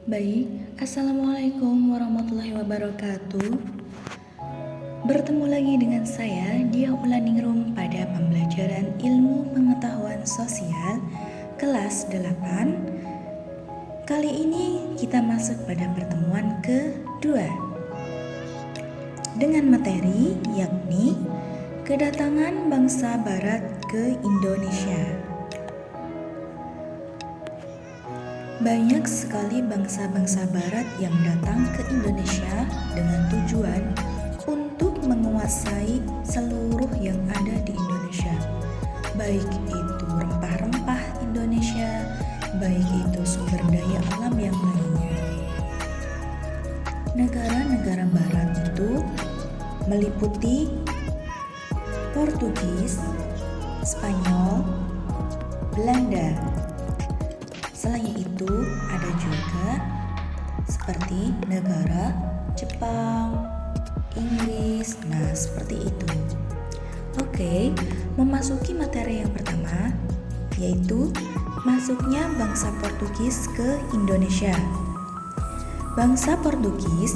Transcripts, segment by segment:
Baik, Assalamualaikum warahmatullahi wabarakatuh. Bertemu lagi dengan saya Dia Ulaningrum pada pembelajaran ilmu pengetahuan sosial kelas 8. Kali ini kita masuk pada pertemuan kedua dengan materi yakni kedatangan bangsa barat ke Indonesia. Banyak sekali bangsa-bangsa barat yang datang ke Indonesia dengan tujuan untuk menguasai seluruh yang ada di Indonesia. Baik itu rempah-rempah Indonesia, baik itu sumber daya alam yang lainnya. Negara-negara barat itu meliputi Portugis, Spanyol, Belanda. Selain itu, ada juga seperti negara Jepang, Inggris, nah seperti itu. Oke, memasuki materi yang pertama, yaitu masuknya bangsa Portugis ke Indonesia. Bangsa Portugis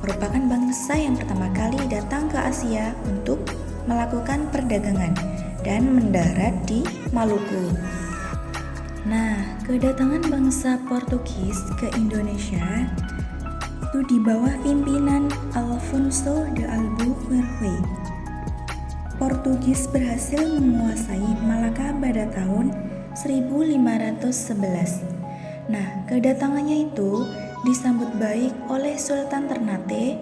merupakan bangsa yang pertama kali datang ke Asia untuk melakukan perdagangan dan mendarat di Maluku. Nah, kedatangan bangsa Portugis ke Indonesia itu di bawah pimpinan Alfonso de Albuquerque. Portugis berhasil menguasai Malaka pada tahun 1511. Nah, kedatangannya itu disambut baik oleh Sultan Ternate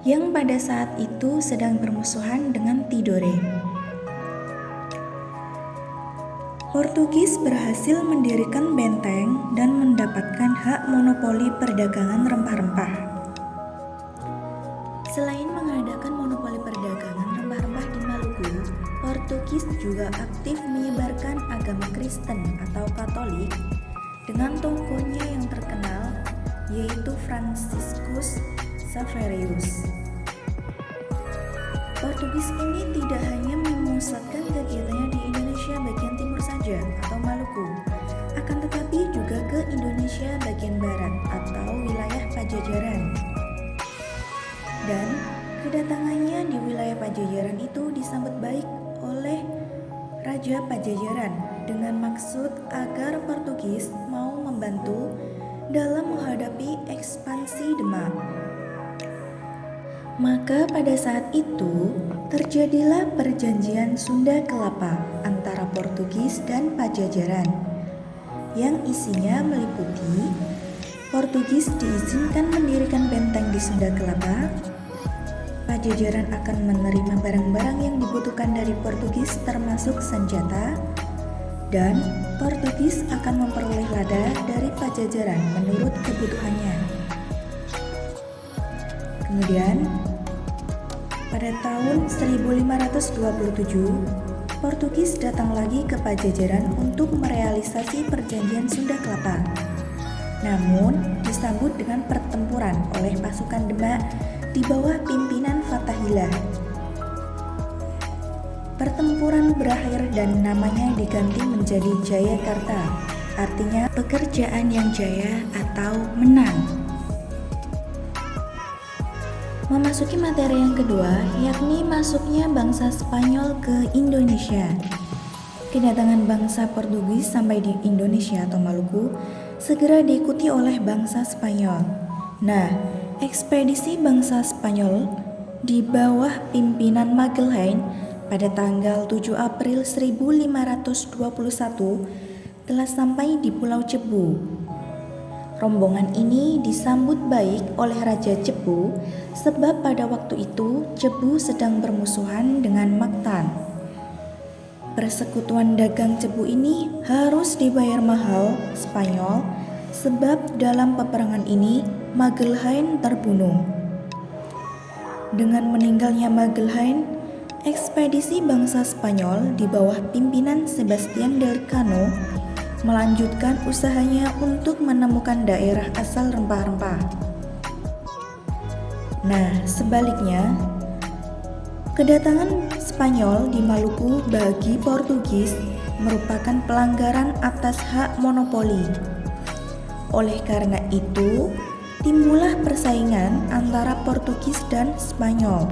yang pada saat itu sedang bermusuhan dengan Tidore. Portugis berhasil mendirikan benteng dan mendapatkan hak monopoli perdagangan rempah-rempah. Selain mengadakan monopoli perdagangan rempah-rempah di Maluku, Portugis juga aktif menyebarkan agama Kristen atau Katolik dengan tokohnya yang terkenal yaitu Franciscus Xaverius. Portugis ini tidak hanya memusatkan kegiatannya di Indonesia bagian timur saja atau Maluku, akan tetapi juga ke Indonesia bagian barat atau wilayah Pajajaran. Dan kedatangannya di wilayah Pajajaran itu disambut baik oleh Raja Pajajaran dengan maksud agar Portugis mau membantu dalam menghadapi ekspansi Demak. Maka pada saat itu terjadilah perjanjian Sunda Kelapa antara Portugis dan Pajajaran yang isinya meliputi Portugis diizinkan mendirikan benteng di Sunda Kelapa, Pajajaran akan menerima barang-barang yang dibutuhkan dari Portugis termasuk senjata, dan Portugis akan memperoleh lada dari Pajajaran menurut kebutuhannya. Kemudian, pada tahun 1527, Portugis datang lagi ke Pajajaran untuk merealisasi perjanjian Sunda Kelapa. Namun, disambut dengan pertempuran oleh pasukan Demak di bawah pimpinan Fathahillah. Pertempuran berakhir dan namanya diganti menjadi Jayakarta, artinya pekerjaan yang jaya atau menang. Memasuki materi yang kedua, yakni masuknya bangsa Spanyol ke Indonesia. Kedatangan bangsa Portugis sampai di Indonesia atau Maluku segera diikuti oleh bangsa Spanyol. Nah, ekspedisi bangsa Spanyol di bawah pimpinan Magellan pada tanggal 7 April 1521 telah sampai di Pulau Cebu. Rombongan ini disambut baik oleh Raja Cebu sebab pada waktu itu Cebu sedang bermusuhan dengan Mactan. Persekutuan dagang Cebu ini harus dibayar mahal Spanyol sebab dalam peperangan ini Magellan terbunuh. Dengan meninggalnya Magellan, ekspedisi bangsa Spanyol di bawah pimpinan Sebastian Elcano melanjutkan usahanya untuk menemukan daerah asal rempah-rempah. Nah, sebaliknya, kedatangan Spanyol di Maluku bagi Portugis merupakan pelanggaran atas hak monopoli. Oleh karena itu, timbullah persaingan antara Portugis dan Spanyol.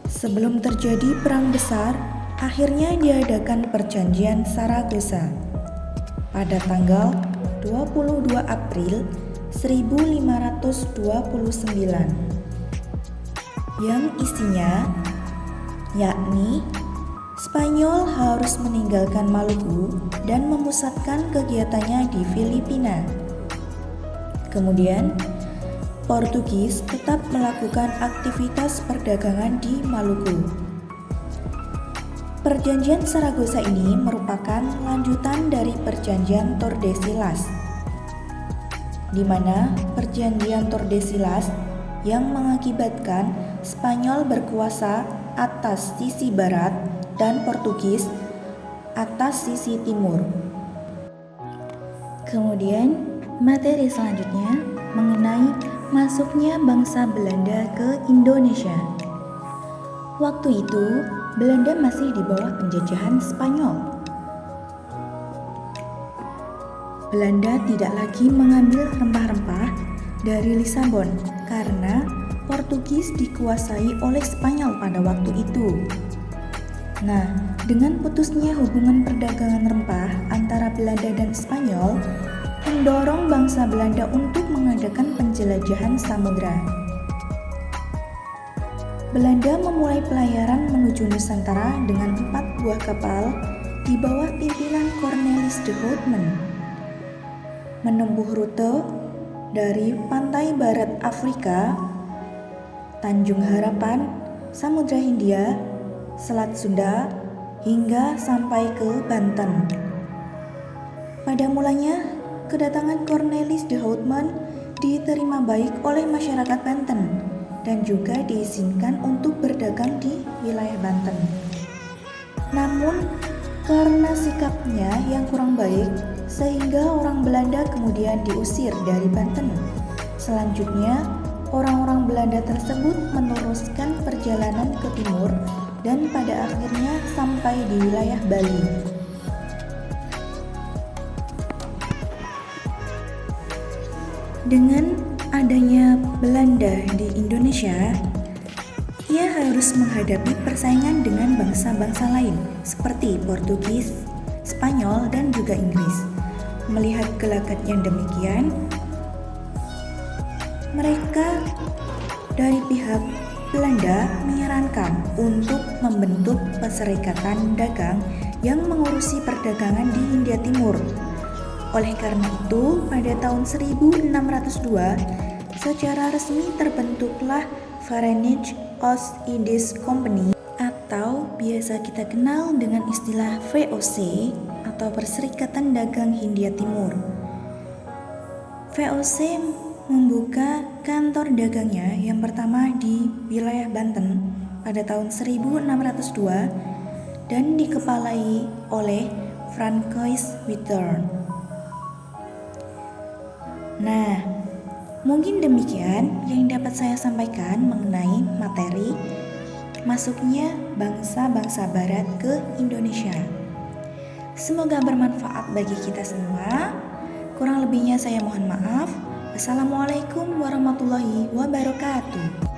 Sebelum terjadi perang besar, akhirnya diadakan Perjanjian Saragossa pada tanggal 22 April 1529 yang isinya yakni Spanyol harus meninggalkan Maluku dan memusatkan kegiatannya di Filipina. Kemudian, Portugis tetap melakukan aktivitas perdagangan di Maluku. Perjanjian Saragossa ini merupakan lanjutan dari Perjanjian Tordesillas, di mana Perjanjian Tordesillas yang mengakibatkan Spanyol berkuasa atas sisi barat dan Portugis atas sisi timur. Kemudian, materi selanjutnya mengenai masuknya bangsa Belanda ke Indonesia. Waktu itu, Belanda masih di bawah penjajahan Spanyol. Belanda tidak lagi mengambil rempah-rempah dari Lisabon karena Portugis dikuasai oleh Spanyol pada waktu itu. Nah, dengan putusnya hubungan perdagangan rempah antara Belanda dan Spanyol, mendorong bangsa Belanda untuk mengadakan penjelajahan samudra. Belanda memulai pelayaran menuju Nusantara dengan 4 buah kapal di bawah pimpinan Cornelis de Houtman, menempuh rute dari pantai barat Afrika, Tanjung Harapan, Samudra Hindia, Selat Sunda, hingga sampai ke Banten. Pada mulanya, kedatangan Cornelis de Houtman diterima baik oleh masyarakat Banten dan juga diizinkan untuk berdagang di wilayah Banten. Namun, karena sikapnya yang kurang baik, sehingga orang Belanda kemudian diusir dari Banten. Selanjutnya, orang-orang Belanda tersebut meneruskan perjalanan ke timur dan pada akhirnya sampai di wilayah Bali. Dengan adanya Belanda di Indonesia, ia harus menghadapi persaingan dengan bangsa-bangsa lain seperti Portugis, Spanyol, dan juga Inggris. Melihat gelagat yang demikian, mereka dari pihak Belanda menyarankan untuk membentuk perserikatan dagang yang mengurusi perdagangan di Hindia Timur. Oleh karena itu, pada tahun 1602, secara resmi terbentuklah Verenigde Oost-Indisch Compagnie atau biasa kita kenal dengan istilah VOC atau Perserikatan Dagang Hindia Timur. VOC membuka kantor dagangnya yang pertama di wilayah Banten pada tahun 1602 dan dikepalai oleh Francois Wittern. Nah, mungkin demikian yang dapat saya sampaikan mengenai materi masuknya bangsa-bangsa barat ke Indonesia. Semoga bermanfaat bagi kita semua. Kurang lebihnya saya mohon maaf. Wassalamualaikum warahmatullahi wabarakatuh.